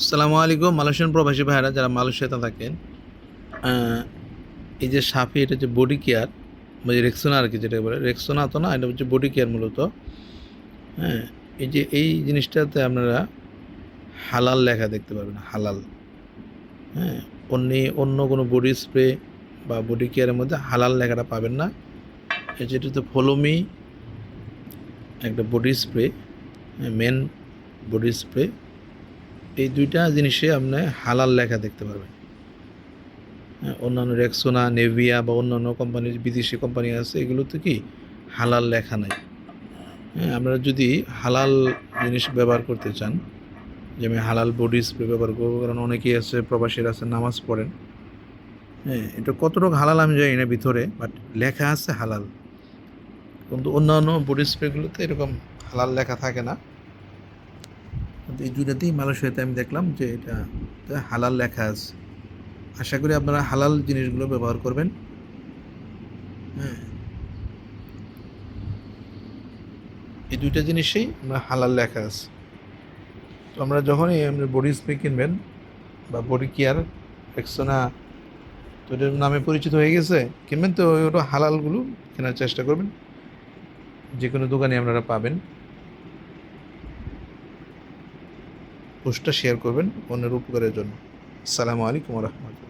আসসালামু আলাইকুম মালয়েশিয়ান প্রবাসী ভাইয়েরা যারা মালয়েশিয়াতে থাকেন। আহ, এই যে সাফি এটা যে বডি কেয়ার বা যে রেক্সোনা আর কি যেটা বলে রেক্সোনা তো না, এটা হচ্ছে বডি কেয়ার মূলত। হ্যাঁ, এই যে এই জিনিসটাতে আপনারা হালাল লেখা দেখতে পাবেন, হালাল। হ্যাঁ, অন্য কোনো বডি স্প্রে বা বডি কেয়ারের মধ্যে হালাল লেখাটা পাবেন না। এই যেটাতে ফলোমি একটা body spray, men body spray, এই দুইটা জিনিসে আপনি হালাল লেখা দেখতে পারবেন। হ্যাঁ, অন্যান্য রেক্সোনা, নেভিয়া বা অন্যান্য কোম্পানির বিদেশি কোম্পানি আছে, এগুলোতে কি হালাল লেখা নাই। হ্যাঁ, আপনারা যদি হালাল জিনিস ব্যবহার করতে চান, যে আমি হালাল বডি স্প্রে ব্যবহার করবো, কারণ অনেকেই আছে প্রবাসীরা আছে নামাজ পড়েন। হ্যাঁ, এটা কতটুকু হালাল আমি জানি না ভিতরে, বাট লেখা আছে হালাল। কিন্তু অন্যান্য বডি স্প্রেগুলোতে এরকম হালাল লেখা থাকে না। কিন্তু এই দুইটাতেই মালয়েশিয়াতে আমি দেখলাম যে এটা হালাল লেখা আছে। আশা করি আপনারা হালাল জিনিসগুলো ব্যবহার করবেন। হ্যাঁ, এই দুইটা জিনিসেই আমরা হালাল লেখা আছে। তো আমরা যখনই আমরা বডি স্প্রে কিনবেন বা বডি কেয়ার, রেক্সোনা, তো এটার নামে পরিচিত হয়ে গেছে, কিনবেন তো ওটা হালালগুলো কেনার চেষ্টা করবেন। যে কোনো দোকানে আপনারা পাবেন। পোস্টটা শেয়ার করবেন অন্যের উপকারের জন্য। আসসালামু আলাইকুম রহমতুল্লাহ।